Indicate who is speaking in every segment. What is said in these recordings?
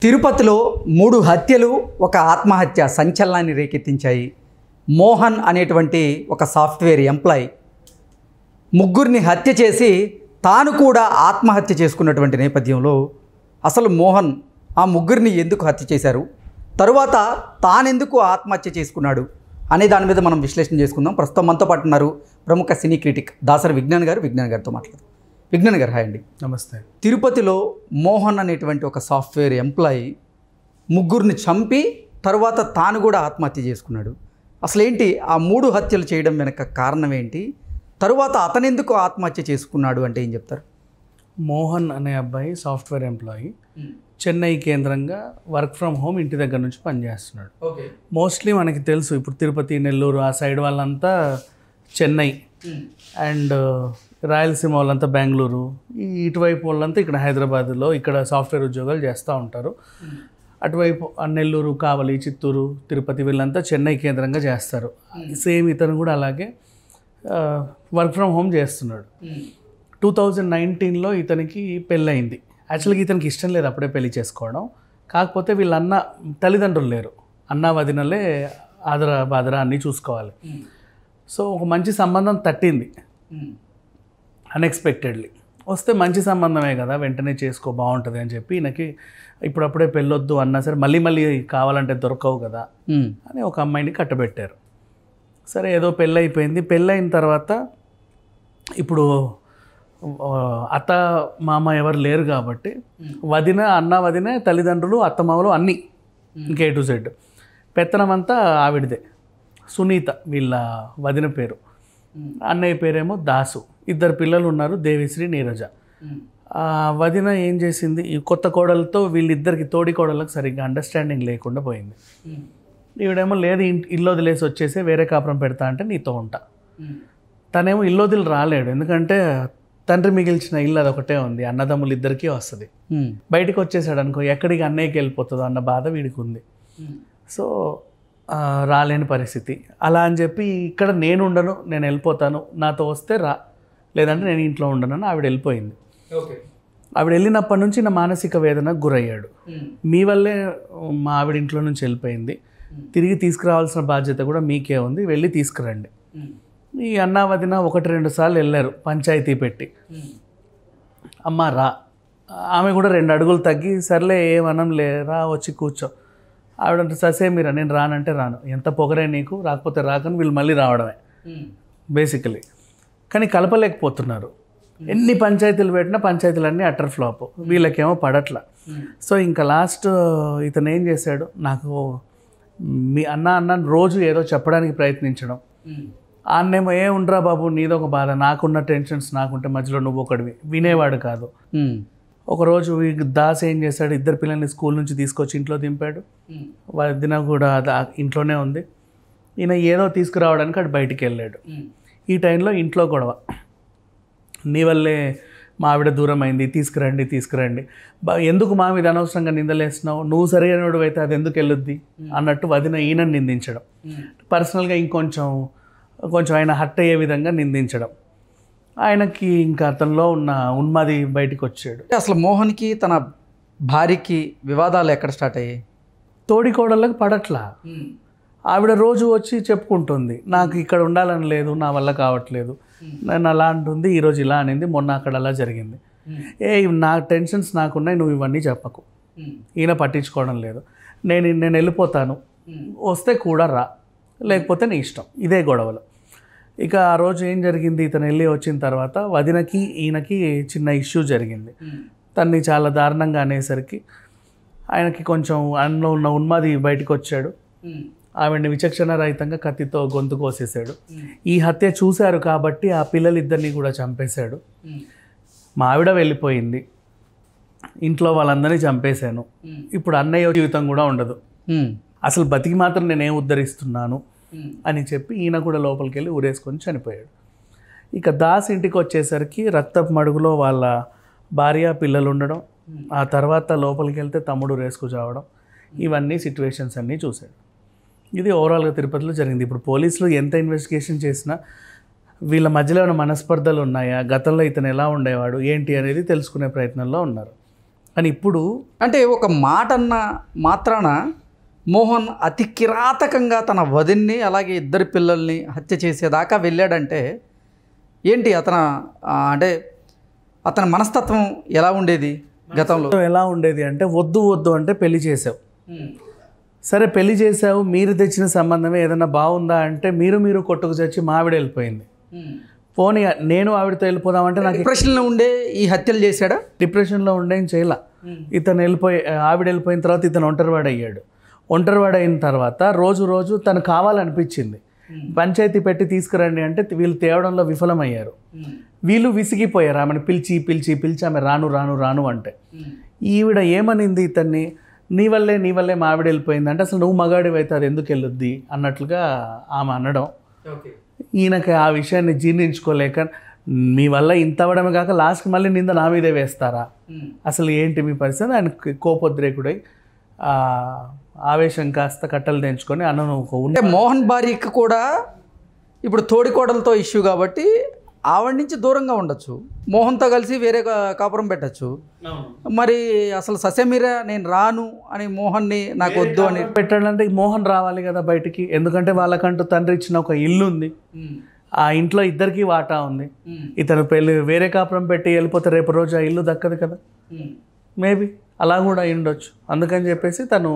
Speaker 1: తిరుపతిలో 3 హత్యలు ఒక ఆత్మహత్య సంచలనాన్ని రేకెత్తించాయి. మోహన్ అనేటువంటి ఒక సాఫ్ట్వేర్ ఎంప్లాయీ ముగ్గురిని హత్య చేసి తాను కూడా ఆత్మహత్య చేసుకున్నటువంటి నేపథ్యంలో అసలు మోహన్ ఆ ముగ్గురిని ఎందుకు హత్య చేశారు, తరువాత తానెందుకు ఆత్మహత్య చేసుకున్నాడు అనే దాని మీద మనం విశ్లేషణ చేసుకుందాం. ప్రస్తుతం మనతో పాటు ఉన్నారు ప్రముఖ సినీ క్రిటిక్ దాసరి విజ్ఞాన్ గారితో మాట్లాడదాం. విజ్ఞాన్ గారు, హాయ్ అండి.
Speaker 2: నమస్తే.
Speaker 1: తిరుపతిలో మోహన్ అనేటువంటి ఒక సాఫ్ట్వేర్ ఎంప్లాయీ ముగ్గురిని చంపి తర్వాత తాను కూడా ఆత్మహత్య చేసుకున్నాడు. అసలు ఏంటి ఆ 3 హత్యలు చేయడం వెనక కారణం ఏంటి, తరువాత అతనెందుకు ఆత్మహత్య చేసుకున్నాడు అంటే ఏం చెప్తారు?
Speaker 2: మోహన్ అనే అబ్బాయి సాఫ్ట్వేర్ ఎంప్లాయీ, చెన్నై కేంద్రంగా వర్క్ ఫ్రమ్ హోమ్ ఇంటి దగ్గర నుంచి పనిచేస్తున్నాడు. మోస్ట్లీ మనకి తెలుసు, ఇప్పుడు తిరుపతి, నెల్లూరు ఆ సైడ్ వాళ్ళంతా చెన్నై అండ్ రాయలసీమ వాళ్ళంతా బెంగళూరు, ఇటువైపు వాళ్ళంతా ఇక్కడ హైదరాబాద్లో ఇక్కడ సాఫ్ట్వేర్ ఉద్యోగాలు చేస్తూ ఉంటారు. అటువైపు నెల్లూరు, కావలి, చిత్తూరు, తిరుపతి వీళ్ళంతా చెన్నై కేంద్రంగా చేస్తారు. సేమ్ ఇతను కూడా అలాగే వర్క్ ఫ్రమ్ హోమ్ చేస్తున్నాడు. 2019లో ఇతనికి పెళ్ళయింది. యాక్చువల్గా ఇతనికి ఇష్టం లేదు అప్పుడే పెళ్లి చేసుకోవడం. కాకపోతే వీళ్ళ అన్న తల్లిదండ్రులు లేరు, అన్న వదినలే ఆదరా బాదరా అన్నీ చూసుకోవాలి. సో ఒక మంచి సంబంధం తట్టింది అన్ఎక్స్పెక్టెడ్లీ. వస్తే మంచి సంబంధమే కదా, వెంటనే చేసుకో బాగుంటుంది అని చెప్పి ఈయనకి ఇప్పుడప్పుడే పెళ్ళొద్దు అన్నా సరే మళ్ళీ కావాలంటే దొరకవు కదా అని ఒక అమ్మాయిని కట్టబెట్టారు. సరే ఏదో పెళ్ళైపోయింది. పెళ్ళైన తర్వాత ఇప్పుడు అత్త మామ ఎవరు లేరు కాబట్టి అన్న వదిన తల్లిదండ్రులు అత్తమామలు అన్నీ ఇంకే టు జెడ్ పెత్తనం అంతా ఆవిడదే. సునీత వీళ్ళ వదిన పేరు, అన్నయ్య పేరేమో దాసు. 2 పిల్లలు ఉన్నారు, దేవిశ్రీ, నీరజ. వదిన ఏం చేసింది, ఈ కొత్త కోడలతో వీళ్ళిద్దరికి తోడి కోడలకు సరిగ్గా అండర్స్టాండింగ్ లేకుండా పోయింది. ఈవిడేమో లేదు ఇల్లు వదిలేసి వచ్చేసి వేరే కాపురం పెడతా అంటే నీతో ఉంటా. తనేమో ఇల్లు వదిలి రాలేడు, ఎందుకంటే తండ్రి మిగిల్చిన ఇల్లు అదొకటే ఉంది, అన్నదమ్ములు ఇద్దరికీ వస్తుంది. బయటకు వచ్చేసాడు అనుకో, ఎక్కడికి అన్నయ్యకి వెళ్ళిపోతుందో అన్న బాధ వీడికి ఉంది. సో రాలేని పరిస్థితి. అలా అని చెప్పి ఇక్కడ నేను ఉండను, నేను వెళ్ళిపోతాను, నాతో వస్తే రా, లేదంటే నేను ఇంట్లో ఉండను అని ఆవిడ వెళ్ళిపోయింది. ఆవిడ వెళ్ళినప్పటి నుంచి నా మానసిక వేదనకు గురయ్యాడు. మీ వల్లే మా ఆవిడ ఇంట్లో నుంచి వెళ్ళిపోయింది, తిరిగి తీసుకురావాల్సిన బాధ్యత కూడా మీకే ఉంది, వెళ్ళి తీసుకురండి. ఈ అన్నా వదిన 1-2 సార్లు వెళ్ళారు పంచాయతీ పెట్టి, అమ్మ రా. ఆమె కూడా 2 అడుగులు తగ్గి సర్లే ఏమనం లేరా వచ్చి కూర్చో. ఆవిడంటే ససే మీరా, నేను రానంటే రాను, ఎంత పొగరే నీకు, రాకపోతే రాకని వీళ్ళు మళ్ళీ రావడమే బేసికలీ. కానీ కలపలేకపోతున్నారు. ఎన్ని పంచాయతీలు పెట్టినా పంచాయతీలన్నీ అటర్ ఫ్లాప్, వీళ్ళకేమో పడట్ల. సో ఇంకా లాస్ట్ ఇతను ఏం చేశాడు, నాకు మీ అన్న రోజు ఏదో చెప్పడానికి ప్రయత్నించడం. అన్నేమో ఏ ఉండరా బాబు నీదొక బాధ, నాకున్న టెన్షన్స్ నాకుంటే మధ్యలో నువ్వు ఒకడివి, వినేవాడు కాదు. ఒకరోజు దాస్ ఏం చేశాడు, 2 పిల్లల్ని స్కూల్ నుంచి తీసుకొచ్చి ఇంట్లో దింపాడు. వదిన కూడా ఇంట్లోనే ఉంది. ఈయన ఏదో తీసుకురావడానికి అటు బయటికి వెళ్ళాడు. ఈ టైంలో ఇంట్లో గొడవ, నీ వల్లే మా ఆవిడ దూరం అయింది, తీసుకురండి. ఎందుకు మా మీద అనవసరంగా నిందలేస్తున్నావు, నువ్వు సరైనడు అయితే అది ఎందుకు వెళ్ళొద్ది అన్నట్టు వదిన ఈయనని నిందించడం. పర్సనల్గా ఇంకొంచెం ఆయన హర్ట్ అయ్యే విధంగా నిందించడం. ఆయనకి ఇంకా అతనిలో ఉన్న ఉన్మాది బయటకు వచ్చాడు.
Speaker 1: అసలు మోహన్కి తన భార్యకి వివాదాలు ఎక్కడ స్టార్ట్ అయ్యాయి?
Speaker 2: తోడికోడళ్ళకి పడట్లా. ఆవిడ రోజు వచ్చి చెప్పుకుంటుంది, నాకు ఇక్కడ ఉండాలని లేదు, నా వల్ల కావట్లేదు, నేను అలా అంటుంది, ఈరోజు ఇలా అనింది, మొన్న అక్కడ అలా జరిగింది. నా టెన్షన్స్ నాకున్నాయి, నువ్వు ఇవన్నీ చెప్పకు. ఈయన పట్టించుకోవడం లేదు. నేను వెళ్ళిపోతాను, వస్తే కూడా రా, లేకపోతే నీ ఇష్టం. ఇదే గొడవలు. ఇక ఆ రోజు ఏం జరిగింది, ఇతను వెళ్ళి వచ్చిన తర్వాత వదినకి ఈయనకి చిన్న ఇష్యూ జరిగింది. తన్ని చాలా దారుణంగా అనేసరికి ఆయనకి కొంచెం ఆయనలో ఉన్న ఉన్మాది బయటకు వచ్చాడు. ఆవిడని విచక్షణారహితంగా కత్తితో గొంతు కోసేశాడు. ఈ హత్య చూశారు కాబట్టి ఆ పిల్లలిద్దరినీ కూడా చంపేశాడు. మా ఆవిడ వెళ్ళిపోయింది, ఇంట్లో వాళ్ళందరినీ చంపేశాను, ఇప్పుడు అన్నయ్య జీవితం కూడా ఉండదు, అసలు బతికి మాత్రం నేనేం ఉద్ధరిస్తున్నాను అని చెప్పి ఈయన కూడా లోపలికి వెళ్ళి ఊరేసుకొని చనిపోయాడు. ఇక దాస్ ఇంటికి వచ్చేసరికి రక్తపు మడుగులో వాళ్ళ భార్య పిల్లలు ఉండడం, ఆ తర్వాత లోపలికి వెళ్తే తమ్ముడు రేసుకు చావడం, ఇవన్నీ సిచ్యువేషన్స్ అన్నీ చూశాడు. ఇది ఓవరాల్గా తిరుపతిలో జరిగింది. ఇప్పుడు పోలీసులు ఎంత ఇన్వెస్టిగేషన్ చేసినా వీళ్ళ మధ్యలో ఏమైనా మనస్పర్ధలు ఉన్నాయా, గతంలో ఇతను ఎలా ఉండేవాడు ఏంటి అనేది తెలుసుకునే ప్రయత్నంలో ఉన్నారు. అని ఇప్పుడు
Speaker 1: అంటే ఒక మాట అన్న మాత్రాన మోహన్ అతి కిరాతకంగా తన వదిన్ని అలాగే ఇద్దరు పిల్లల్ని హత్య చేసేదాకా వెళ్ళాడంటే ఏంటి అంటే అతని మనస్తత్వం ఎలా ఉండేది గతంలో?
Speaker 2: ఎలా ఉండేది అంటే వద్దు వద్దు అంటే పెళ్లి చేసావు, సరే పెళ్లి చేసావు, మీరు తెచ్చిన సంబంధమే ఏదైనా బాగుందా అంటే మీరు కొట్టుకు చచ్చి మా ఆవిడ వెళ్ళిపోయింది, పోనీ నేను ఆవిడతో వెళ్ళిపోదామంటే నాకు
Speaker 1: డిప్రెషన్లో ఉండే ఈ హత్యలు చేశాడా?
Speaker 2: డిప్రెషన్లో ఉండేం చేయాల. ఇతను ఆవిడ వెళ్ళిపోయిన తర్వాత ఇతను ఒంటరివాడు అయ్యాడు. ఒంటరివాడు అయిన తర్వాత రోజు తను కావాలనిపించింది, పంచాయతీ పెట్టి తీసుకురండి అంటే వీళ్ళు తేవడంలో విఫలమయ్యారు. వీళ్ళు విసిగిపోయారు, ఆమెను పిలిచి ఆమె రాను అంటే. ఈవిడ ఏమనింది ఇతన్ని, నీ వల్లే మా ఆవిడ వెళ్ళిపోయింది అంటే అసలు నువ్వు మగాడివి అయితే అది ఎందుకు వెళ్ళొద్ది అన్నట్లుగా ఆమె అనడం. ఈయనకి ఆ విషయాన్ని జీర్ణించుకోలేక మీ వల్ల ఇంత అవ్వడమే కాక లాస్ట్కి మళ్ళీ నింద నా మీదే వేస్తారా, అసలు ఏంటి మీ పరిస్థితి? ఆయన కోపోద్రేకుడై ఆవేశం కాస్త కట్టలు తెంచుకొని అన్నను
Speaker 1: అంటే మోహన్ భార్యకి కూడా ఇప్పుడు తోడికోడలతో ఇష్యూ కాబట్టి ఆవిడ నుంచి దూరంగా ఉండొచ్చు, మోహన్తో కలిసి వేరే కాపురం పెట్టచ్చు. మరి అసలు ససేమిరా నేను రాను అని మోహన్ని నాకు వద్దు అని
Speaker 2: పెట్టాలంటే మోహన్ రావాలి కదా బయటికి, ఎందుకంటే వాళ్ళకంటూ తండ్రి ఇచ్చిన ఒక ఇల్లు ఉంది, ఆ ఇంట్లో ఇద్దరికి వాటా ఉంది. ఇతను పెళ్ళి వేరే కాపురం పెట్టి వెళ్ళిపోతే రేపు రోజు ఆ ఇల్లు దక్కదు కదా, మేబీ అలా కూడా అయి ఉండొచ్చు. అందుకని చెప్పేసి తను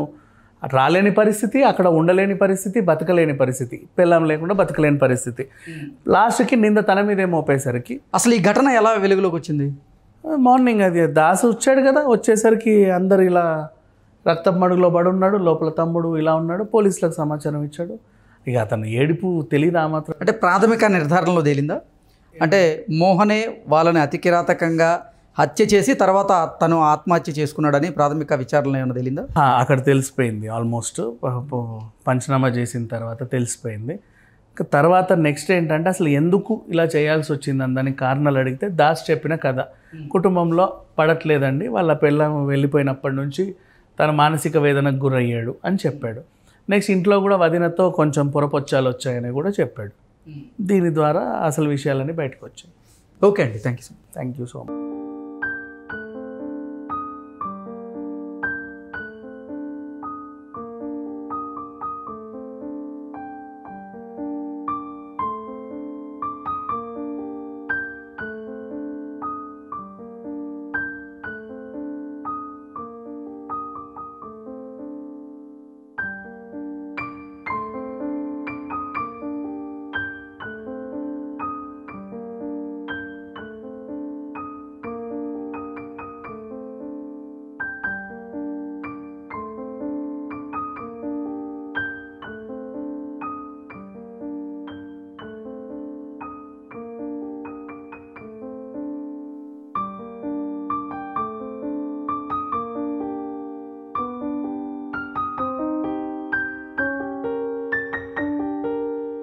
Speaker 2: రాలేని పరిస్థితి, అక్కడ ఉండలేని పరిస్థితి, బతకలేని పరిస్థితి, పిల్లం లేకుండా బతకలేని పరిస్థితి, లాస్ట్కి నింద తన మీదే మోపేసరికి
Speaker 1: అసలు ఈ ఘటన ఎలా వెలుగులోకి వచ్చింది?
Speaker 2: మార్నింగ్ అది దాసు వచ్చాడు కదా, వచ్చేసరికి అందరు ఇలా రక్తం మడుగులో పడి ఉన్నాడు, లోపల తమ్ముడు ఇలా ఉన్నాడు, పోలీసులకు సమాచారం ఇచ్చాడు. ఇక అతను ఏడుపు తెలియదు ఆ మాత్రం.
Speaker 1: అంటే ప్రాథమిక నిర్ధారణలో తేలిందా అంటే మోహనే వాళ్ళని అతి కిరాతకంగా హత్య చేసి తర్వాత తను ఆత్మహత్య చేసుకున్నాడని ప్రాథమిక విచారణలో ఏమైనా తెలియదా?
Speaker 2: అక్కడ తెలిసిపోయింది, ఆల్మోస్ట్ పంచనామా చేసిన తర్వాత తెలిసిపోయింది. తర్వాత నెక్స్ట్ ఏంటంటే అసలు ఎందుకు ఇలా చేయాల్సి వచ్చిందని దానికి కారణాలు అడిగితే దాస్ చెప్పిన కథ, కుటుంబంలో పడట్లేదండి, వాళ్ళ పిల్లం వెళ్ళిపోయినప్పటి నుంచి తన మానసిక వేదనకు గురయ్యాడు అని చెప్పాడు. నెక్స్ట్ ఇంట్లో కూడా వదినతో కొంచెం పొరపొచ్చాలు వచ్చాయని కూడా చెప్పాడు. దీని ద్వారా అసలు విషయాలన్నీ బయటకు వచ్చాయి.
Speaker 1: ఓకే అండి, థ్యాంక్ యూ సో మచ్.